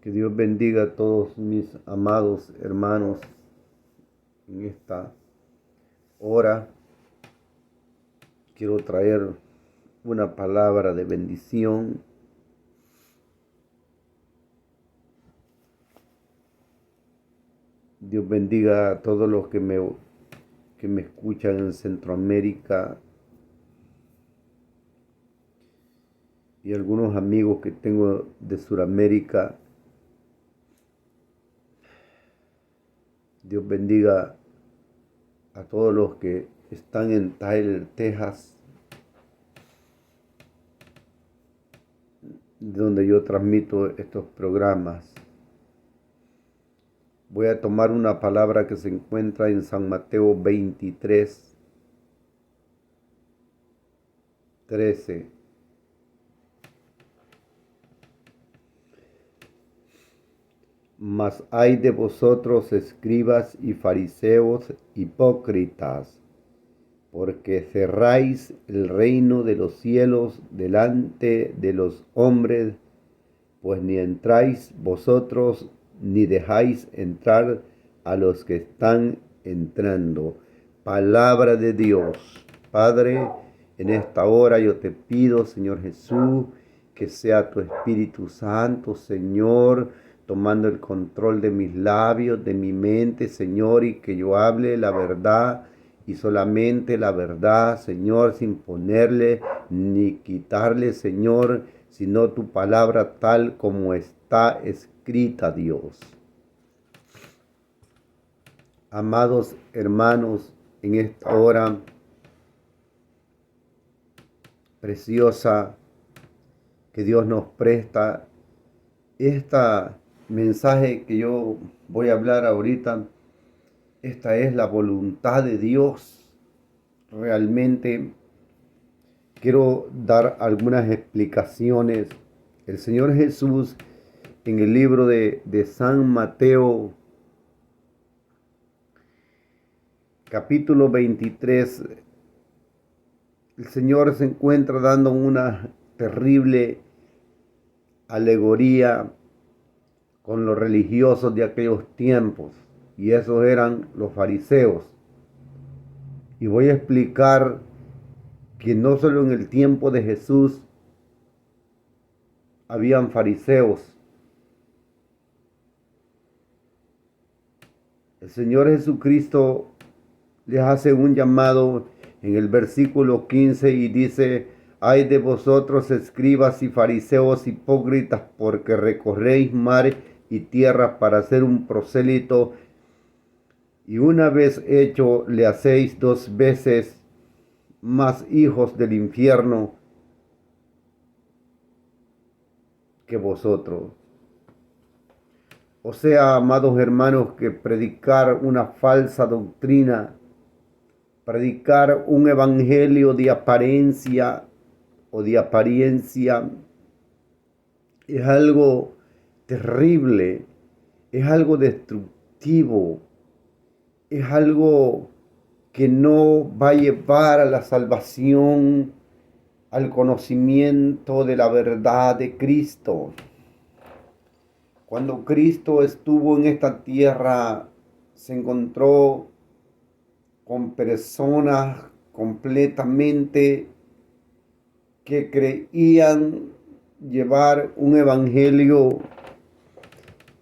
Que Dios bendiga a todos mis amados hermanos en esta hora. Quiero traer una palabra de bendición. Dios bendiga a todos los que me escuchan en Centroamérica y algunos amigos que tengo de Sudamérica. Dios bendiga a todos los que están en Tyler, Texas, donde yo transmito estos programas. Voy a tomar una palabra que se encuentra en San Mateo 23, 13. Mas ay de vosotros, escribas y fariseos hipócritas, porque cerráis el reino de los cielos delante de los hombres, pues ni entráis vosotros, ni dejáis entrar a los que están entrando. Palabra de Dios. Padre, en esta hora yo te pido, Señor Jesús, que sea tu Espíritu Santo, Señor, tomando el control de mis labios, de mi mente, Señor, y que yo hable la verdad y solamente la verdad, Señor, sin ponerle ni quitarle, Señor, sino tu palabra tal como está escrita, Dios. Amados hermanos, en esta hora preciosa que Dios nos presta, esta mensaje que yo voy a hablar ahorita, esta es la voluntad de Dios. Realmente quiero dar algunas explicaciones. El Señor Jesús, en el libro de San Mateo, capítulo 23, el Señor se encuentra dando una terrible alegoría con los religiosos de aquellos tiempos, y esos eran los fariseos. Y voy a explicar que no solo en el tiempo de Jesús habían fariseos. El Señor Jesucristo les hace un llamado en el versículo 15 y dice: ay de vosotros, escribas y fariseos hipócritas, porque recorréis mar y tierra para ser un prosélito, y una vez hecho le hacéis 2 veces más hijos del infierno que vosotros. O sea, amados hermanos, que predicar una falsa doctrina, predicar un evangelio de apariencia o de apariencia, es algo terrible, es algo destructivo, es algo que no va a llevar a la salvación, al conocimiento de la verdad de Cristo. Cuando Cristo estuvo en esta tierra, se encontró con personas completamente que creían llevar un evangelio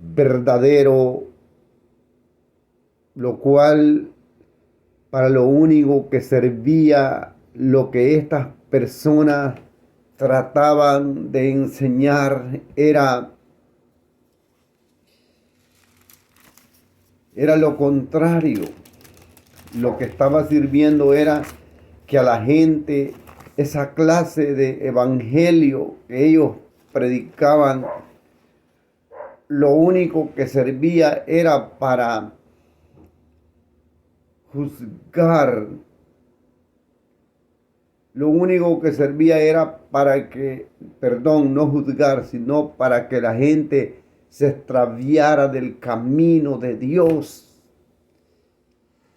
verdadero, lo cual para lo único que servía lo que estas personas trataban de enseñar era lo contrario. Lo que estaba sirviendo era que a la gente esa clase de evangelio que ellos predicaban, lo único que servía era para juzgar. Lo único que servía era para que, no juzgar, sino para que la gente se extraviara del camino de Dios.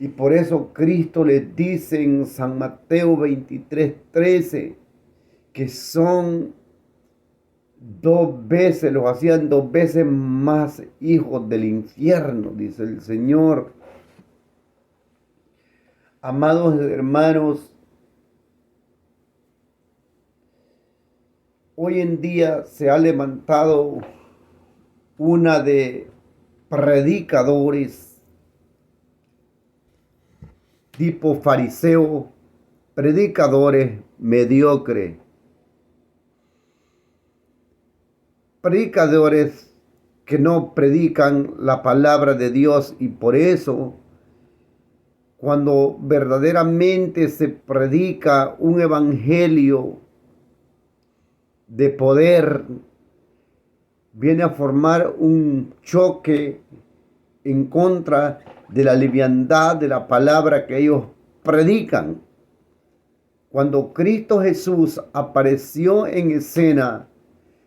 Y por eso Cristo les dice en San Mateo 23, 13, que son 2 veces, los hacían 2 veces más hijos del infierno, dice el Señor. Amados hermanos, hoy en día se ha levantado una de predicadores tipo fariseo, predicadores mediocres, predicadores que no predican la palabra de Dios, y por eso cuando verdaderamente se predica un evangelio de poder, viene a formar un choque en contra de la liviandad de la palabra que ellos predican. Cuando Cristo Jesús apareció en escena,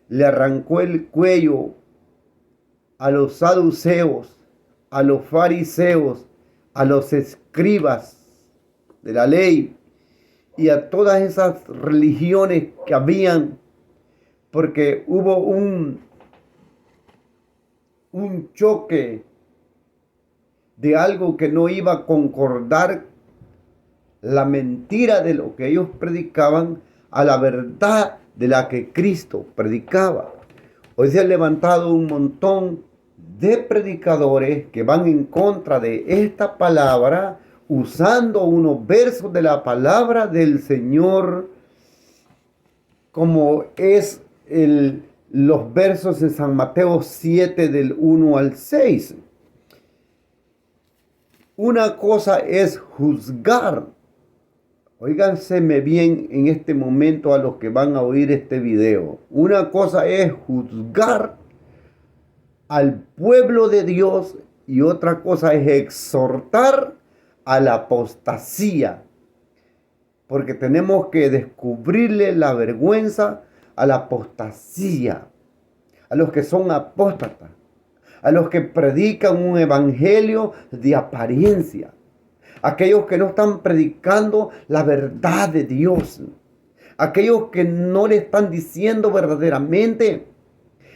le arrancó el cuello a los saduceos, a los fariseos, a los escribas de la ley y a todas esas religiones que habían, porque hubo un choque de algo que no iba a concordar la mentira de lo que ellos predicaban a la verdad de la que Cristo predicaba. Hoy se han levantado un montón de predicadores que van en contra de esta palabra, usando unos versos de la palabra del Señor, como es los versos de San Mateo 7 del 1 al 6. Una cosa es juzgar. Óiganseme bien en este momento a los que van a oír este video. Una cosa es juzgar al pueblo de Dios y otra cosa es exhortar a la apostasía. Porque tenemos que descubrirle la vergüenza a la apostasía, a los que son apóstatas, a los que predican un evangelio de apariencia, aquellos que no están predicando la verdad de Dios, aquellos que no le están diciendo verdaderamente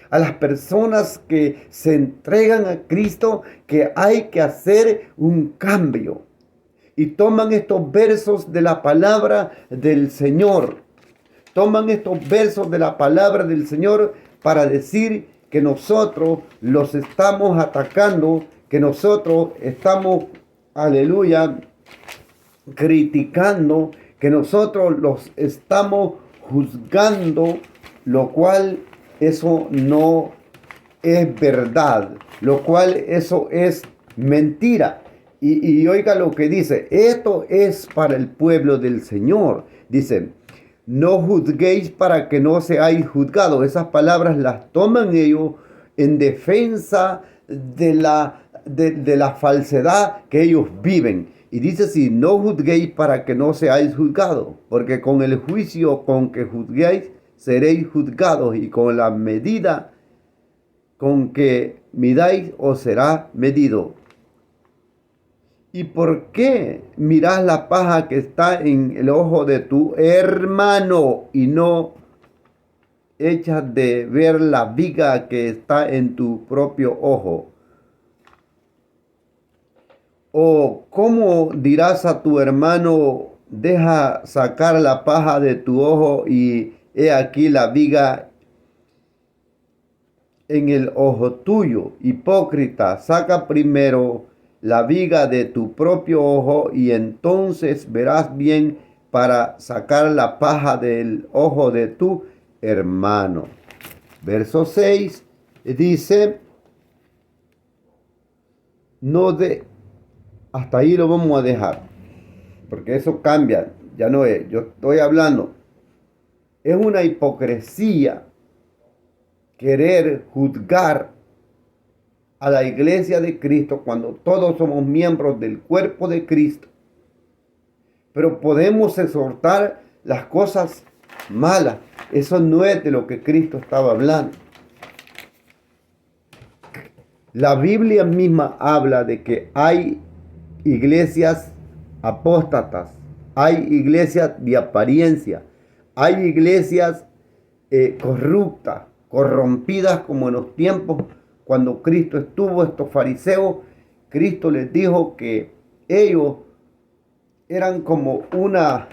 a las personas que se entregan a Cristo que hay que hacer un cambio. Y toman estos versos de la palabra del Señor, toman estos versos de la palabra del Señor para decir que nosotros los estamos atacando, que nosotros estamos, aleluya, criticando, que nosotros los estamos juzgando, lo cual eso no es verdad, lo cual eso es mentira. Y oiga lo que dice, esto es para el pueblo del Señor. Dice, no juzguéis para que no seáis juzgados. Esas palabras las toman ellos en defensa de la falsedad que ellos viven. Y dice así, no juzguéis para que no seáis juzgados, porque con el juicio con que juzguéis seréis juzgados, y con la medida con que midáis os será medido. ¿Y por qué mirás la paja que está en el ojo de tu hermano y no echas de ver la viga que está en tu propio ojo? ¿O cómo dirás a tu hermano, deja sacar la paja de tu ojo y he aquí la viga en el ojo tuyo? Hipócrita, saca primero la viga de tu propio ojo y entonces verás bien para sacar la paja del ojo de tu hermano. Verso 6 dice, hasta ahí lo vamos a dejar, porque eso cambia, ya no es, yo estoy hablando, es una hipocresía querer juzgar a la iglesia de Cristo cuando todos somos miembros del cuerpo de Cristo. Pero podemos exhortar las cosas malas. Eso no es de lo que Cristo estaba hablando. La Biblia misma habla de que hay iglesias apóstatas, hay iglesias de apariencia, hay iglesias corruptas, corrompidas como en los tiempos cuando Cristo estuvo, estos fariseos. Cristo les dijo que ellos eran como una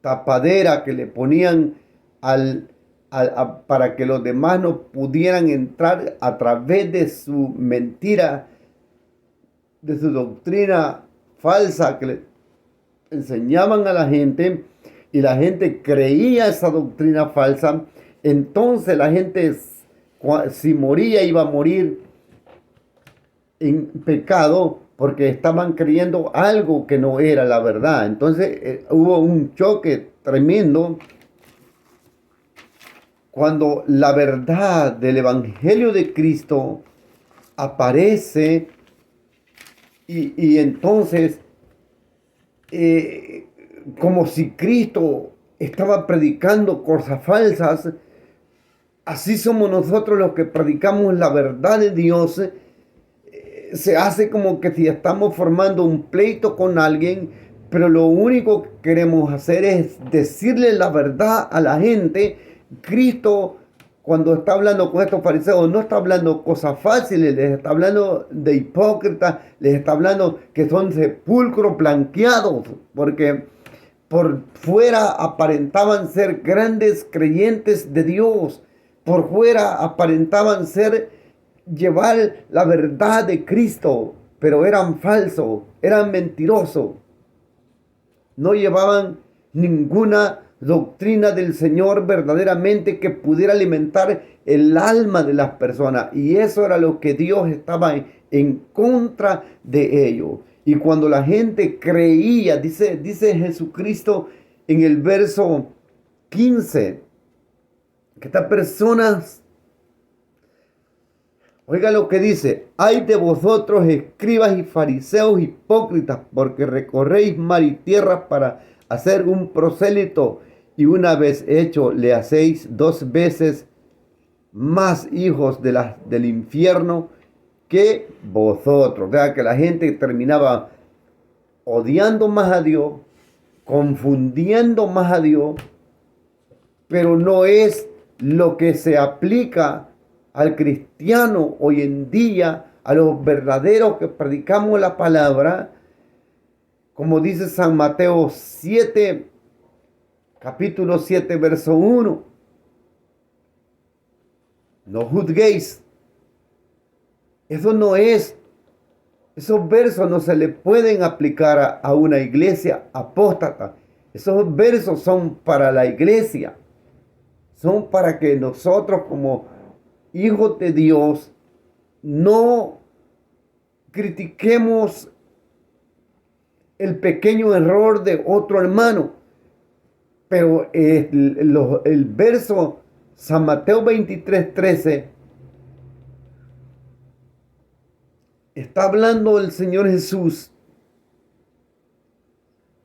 tapadera que le ponían para que los demás no pudieran entrar a través de su mentira, de su doctrina falsa que le enseñaban a la gente, y la gente creía esa doctrina falsa. Entonces la gente, si moría, iba a morir en pecado porque estaban creyendo algo que no era la verdad. Entonces hubo un choque tremendo cuando la verdad del Evangelio de Cristo aparece, y entonces como si Cristo estaba predicando cosas falsas. Así somos nosotros los que predicamos la verdad de Dios. Se hace como que si estamos formando un pleito con alguien, pero lo único que queremos hacer es decirle la verdad a la gente. Cristo, cuando está hablando con estos fariseos, no está hablando cosas fáciles, les está hablando de hipócritas, les está hablando que son sepulcros blanqueados, porque por fuera aparentaban ser grandes creyentes de Dios, por fuera aparentaban llevar la verdad de Cristo, pero eran falsos, eran mentirosos. No llevaban ninguna doctrina del Señor verdaderamente que pudiera alimentar el alma de las personas. Y eso era lo que Dios estaba en contra de ellos. Y cuando la gente creía, dice Jesucristo en el verso 15, que estas personas, oiga lo que dice: ay de vosotros, escribas y fariseos hipócritas, porque recorréis mar y tierra para hacer un prosélito, y una vez hecho le hacéis 2 veces más hijos del infierno que vosotros. O sea, que la gente terminaba odiando más a Dios, confundiendo más a Dios, pero no es lo que se aplica al cristiano hoy en día, a los verdaderos que predicamos la palabra. Como dice San Mateo 7, capítulo 7, verso 1. No juzguéis. Eso no es, esos versos no se le pueden aplicar a una iglesia apóstata. Esos versos son para la iglesia. Son para que nosotros, como hijos de Dios, no critiquemos el pequeño error de otro hermano. Pero el verso San Mateo 23:13 está hablando el Señor Jesús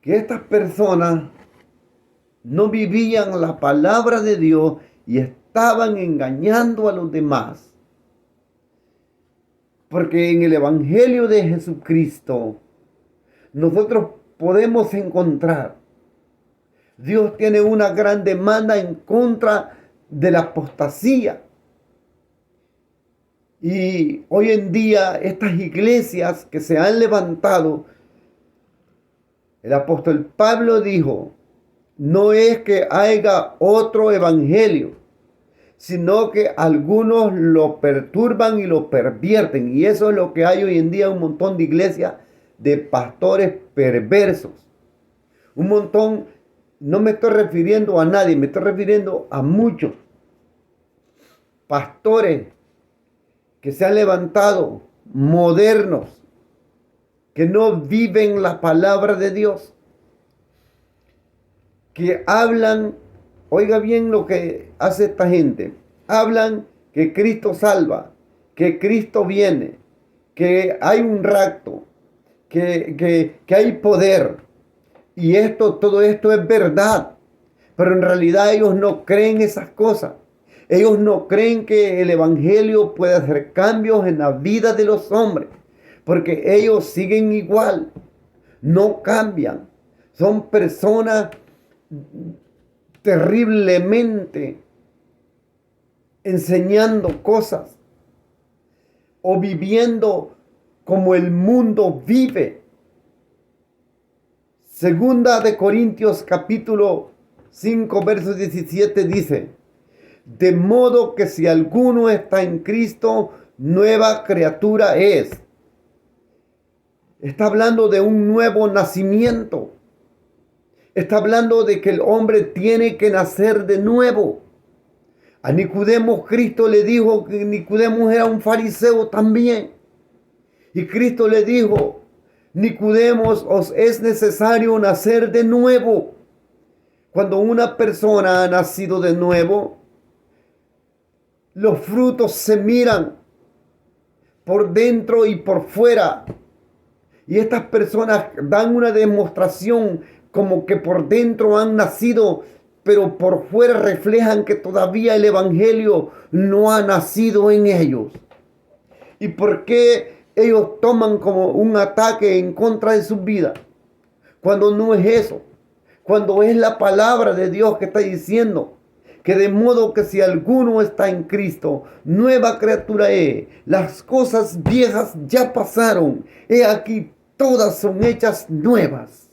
que estas personas no vivían la palabra de Dios y estaban engañando a los demás. Porque en el Evangelio de Jesucristo nosotros podemos encontrar, Dios tiene una gran demanda en contra de la apostasía. Y hoy en día estas iglesias que se han levantado, el apóstol Pablo dijo: no es que haya otro evangelio, sino que algunos lo perturban y lo pervierten. Y eso es lo que hay hoy en día, un montón de iglesias de pastores perversos. Un montón, no me estoy refiriendo a nadie, me estoy refiriendo a muchos pastores que se han levantado, modernos, que no viven la palabra de Dios, que hablan, oiga bien lo que hace esta gente, hablan que Cristo salva, que Cristo viene, que hay un rapto, que hay poder, y todo esto es verdad, pero en realidad ellos no creen esas cosas. Ellos no creen que el evangelio puede hacer cambios en la vida de los hombres, porque ellos siguen igual, no cambian. Son personas terriblemente enseñando cosas o viviendo como el mundo vive. Segunda de Corintios capítulo 5 verso 17 dice: de modo que si alguno está en Cristo, nueva criatura es. Está hablando de un nuevo nacimiento. Está hablando de que el hombre tiene que nacer de nuevo. A Nicodemo Cristo le dijo que Nicodemo era un fariseo también. Y Cristo le dijo: Nicodemo, os es necesario nacer de nuevo. Cuando una persona ha nacido de nuevo, los frutos se miran por dentro y por fuera. Y estas personas dan una demostración como que por dentro han nacido, pero por fuera reflejan que todavía el evangelio no ha nacido en ellos. ¿Y por qué ellos toman como un ataque en contra de su vida? Cuando no es eso. Cuando es la palabra de Dios que está diciendo que de modo que si alguno está en Cristo, nueva criatura es. Las cosas viejas ya pasaron. He aquí, todas son hechas nuevas.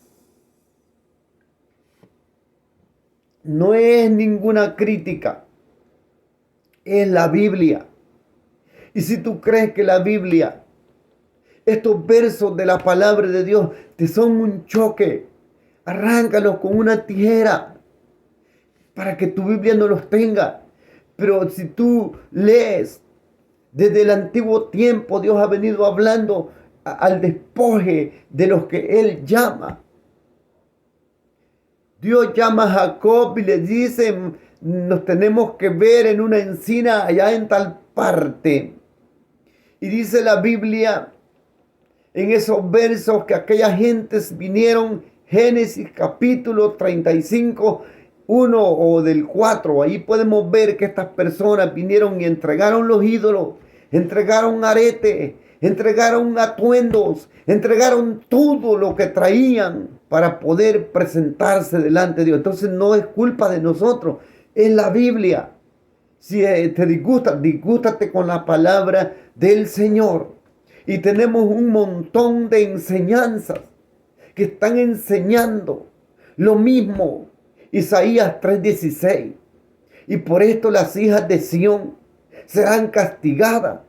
No es ninguna crítica. Es la Biblia. Y si tú crees que la Biblia, estos versos de la palabra de Dios, te son un choque, arráncalos con una tijera para que tu Biblia no los tenga. Pero si tú lees desde el antiguo tiempo, Dios ha venido hablando al despoje de los que Él llama. Dios llama a Jacob y le dice: nos tenemos que ver en una encina allá en tal parte. Y dice la Biblia en esos versos que aquellas gentes vinieron, Génesis capítulo 35, 1 o del 4. Ahí podemos ver que estas personas vinieron y entregaron los ídolos, entregaron aretes, entregaron atuendos, entregaron todo lo que traían para poder presentarse delante de Dios. Entonces no es culpa de nosotros, es la Biblia. Si te disgusta, disgústate con la palabra del Señor. Y tenemos un montón de enseñanzas que están enseñando lo mismo. Isaías 3:16. Y por esto las hijas de Sión serán castigadas,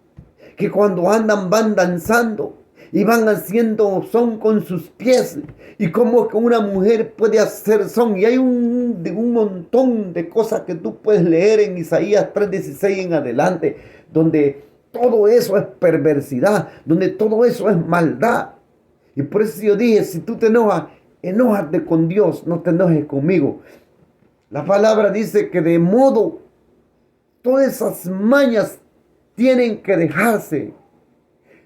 que cuando andan van danzando y van haciendo son con sus pies. Y como que una mujer puede hacer son. Y hay un montón de cosas que tú puedes leer en Isaías 3:16 en adelante, donde todo eso es perversidad, donde todo eso es maldad. Y por eso yo dije: si tú te enojas, enójate con Dios, no te enojes conmigo. La palabra dice que de modo todas esas mañas tienen que dejarse.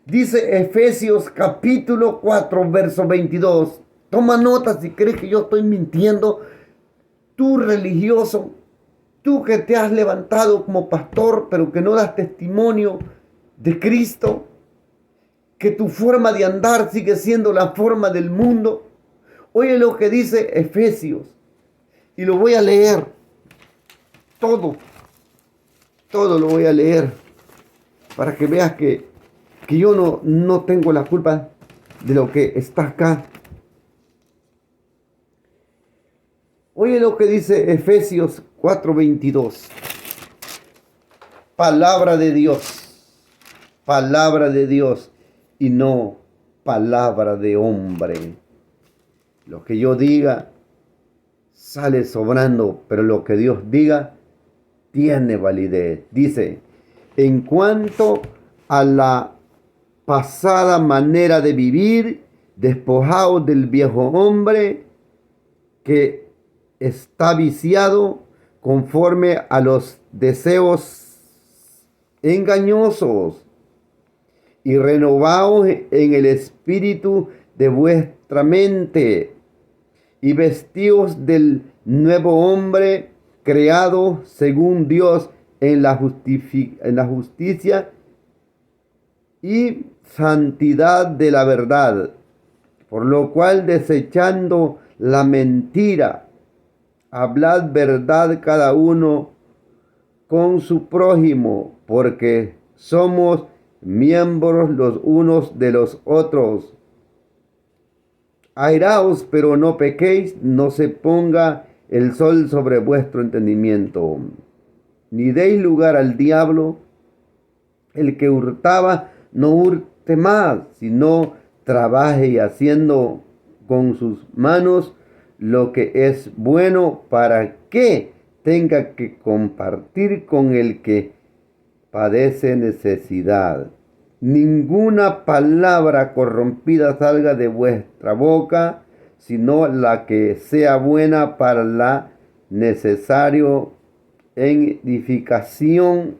Dice Efesios capítulo 4, verso 22. Toma nota si crees que yo estoy mintiendo. Tú religioso, tú que te has levantado como pastor, pero que no das testimonio de Cristo, que tu forma de andar sigue siendo la forma del mundo. Oye lo que dice Efesios, y lo voy a leer todo lo voy a leer para que veas que yo no tengo la culpa de lo que está acá. Oye lo que dice Efesios 4:22. Palabra de Dios y no palabra de hombre. Lo que yo diga sale sobrando, pero lo que Dios diga tiene validez. Dice: en cuanto a la pasada manera de vivir, despojaos del viejo hombre que está viciado conforme a los deseos engañosos, y renovaos en el espíritu de vuestra mente, y vestíos del nuevo hombre creado según Dios en la justicia y santidad de la verdad. Por lo cual, desechando la mentira, hablad verdad cada uno con su prójimo, porque somos miembros los unos de los otros. Airaos, pero no pequéis, no se ponga el sol sobre vuestro entendimiento, ni deis lugar al diablo. El que hurtaba, no hurte más, sino trabaje haciendo con sus manos lo que es bueno, para que tenga que compartir con el que padece necesidad. Ninguna palabra corrompida salga de vuestra boca, sino la que sea buena para la necesario en edificación,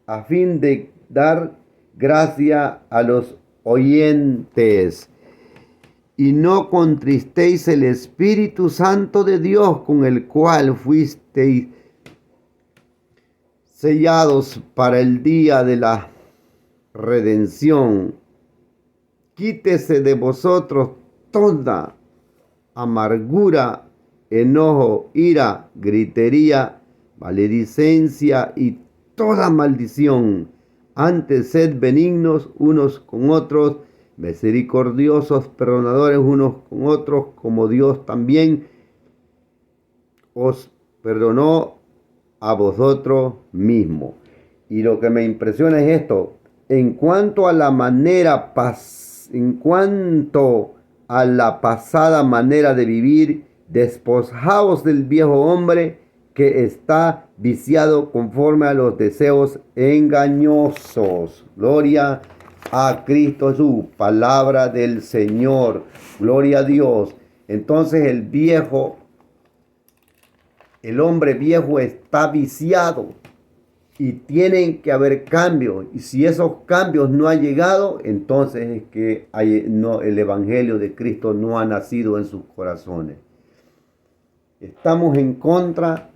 a fin de dar gracia a los oyentes. Y no contristéis el Espíritu Santo de Dios, con el cual fuisteis sellados para el día de la redención. Quítese de vosotros toda amargura, enojo, ira, gritería, maledicencia y toda maldición. Antes sed benignos unos con otros, misericordiosos, perdonadores unos con otros, como Dios también os perdonó a vosotros mismos. Y lo que me impresiona es esto: en cuanto a la pasada manera de vivir, despojaos del viejo hombre que está viciado conforme a los deseos engañosos. Gloria a Cristo Jesús, palabra del Señor. Gloria a Dios. Entonces el hombre viejo está viciado y tienen que haber cambios. Y si esos cambios no han llegado, entonces es que el Evangelio de Cristo no ha nacido en sus corazones. Estamos en contra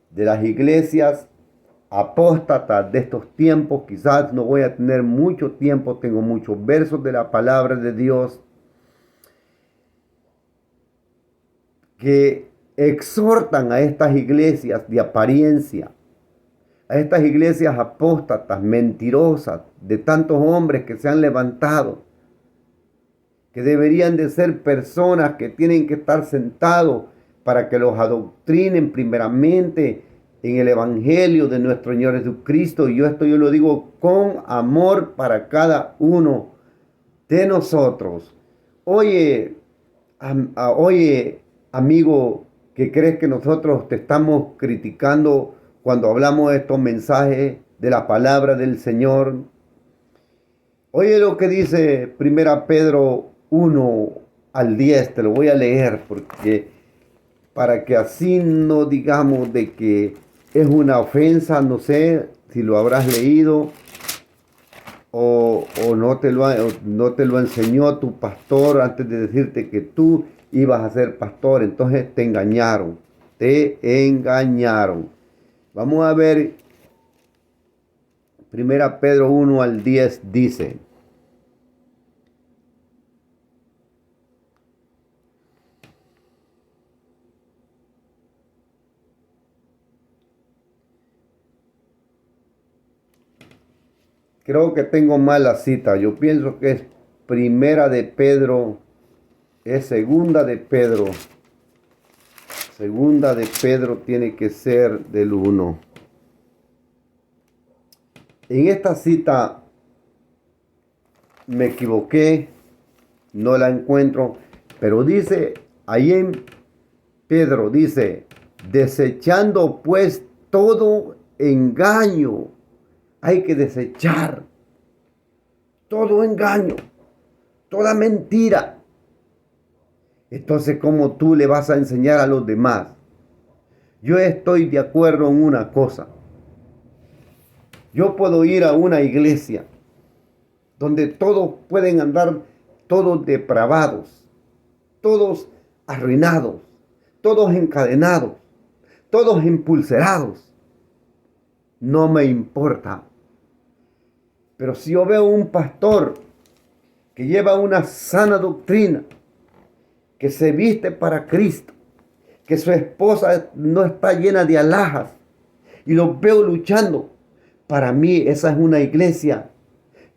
de las iglesias apóstatas de estos tiempos. Quizás no voy a tener mucho tiempo, tengo muchos versos de la palabra de Dios que exhortan a estas iglesias de apariencia, a estas iglesias apóstatas, mentirosas, de tantos hombres que se han levantado, que deberían de ser personas que tienen que estar sentados para que los adoctrinen primeramente en el Evangelio de nuestro Señor Jesucristo. Y esto yo lo digo con amor para cada uno de nosotros. Oye, amigo, que crees que nosotros te estamos criticando cuando hablamos de estos mensajes de la palabra del Señor. Oye lo que dice 1 Pedro 1-10, te lo voy a leer para que así no digamos de que es una ofensa. No sé si lo habrás leído o no te lo enseñó tu pastor antes de decirte que tú ibas a ser pastor. Entonces te engañaron. Vamos a ver 1 Pedro 1-10 dice: creo que tengo mal la cita. Yo pienso que es primera de Pedro, es segunda de Pedro. Segunda de Pedro tiene que ser del 1. En esta cita me equivoqué, no la encuentro, pero dice, ahí en Pedro dice, desechando pues todo engaño. Hay que desechar todo engaño, toda mentira. Entonces, ¿cómo tú le vas a enseñar a los demás? Yo estoy de acuerdo en una cosa. Yo puedo ir a una iglesia donde todos pueden andar, todos depravados, todos arruinados, todos encadenados, todos empulcerados. No me importa. Pero si yo veo un pastor que lleva una sana doctrina, que se viste para Cristo, que su esposa no está llena de alhajas, y los veo luchando. Para mí esa es una iglesia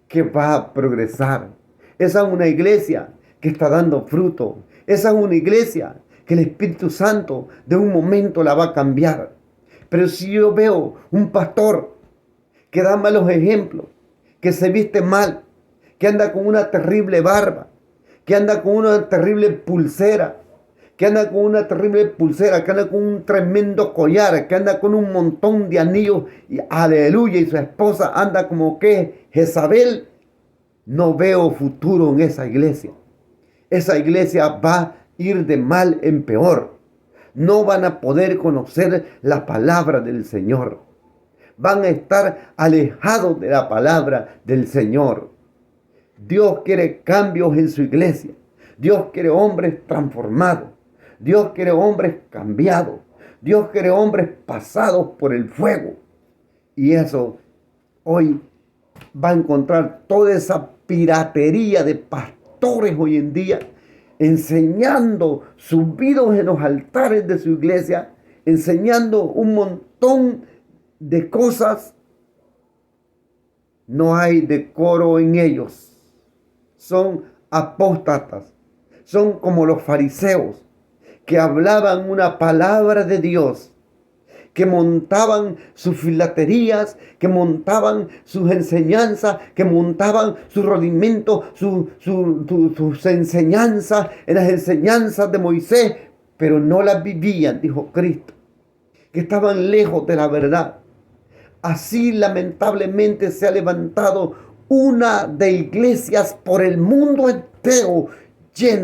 que va a progresar. Esa es una iglesia que está dando fruto. Esa es una iglesia que el Espíritu Santo de un momento la va a cambiar. Pero si yo veo un pastor que da malos ejemplos, que se viste mal, que anda con una terrible barba, que anda con una terrible pulsera, que anda con una terrible pulsera, que anda con un tremendo collar, que anda con un montón de anillos, y aleluya, y su esposa anda como que Jezabel, no veo futuro en esa iglesia. Esa iglesia va a ir de mal en peor. No van a poder conocer la palabra del Señor. Van a estar alejados de la palabra del Señor. Dios quiere cambios en su iglesia. Dios quiere hombres transformados. Dios quiere hombres cambiados. Dios quiere hombres pasados por el fuego. Y eso hoy va a encontrar toda esa piratería de pastores hoy en día, enseñando, subidos en los altares de su iglesia, enseñando un montón de cosas. No hay decoro en ellos. Son apóstatas. Son como los fariseos que hablaban una palabra de Dios, que montaban sus filaterías, que montaban sus enseñanzas, que montaban sus rudimentos, sus enseñanzas, en las enseñanzas de Moisés, pero no las vivían, dijo Cristo, que estaban lejos de la verdad. Así lamentablemente se ha levantado una de iglesias por el mundo entero, llena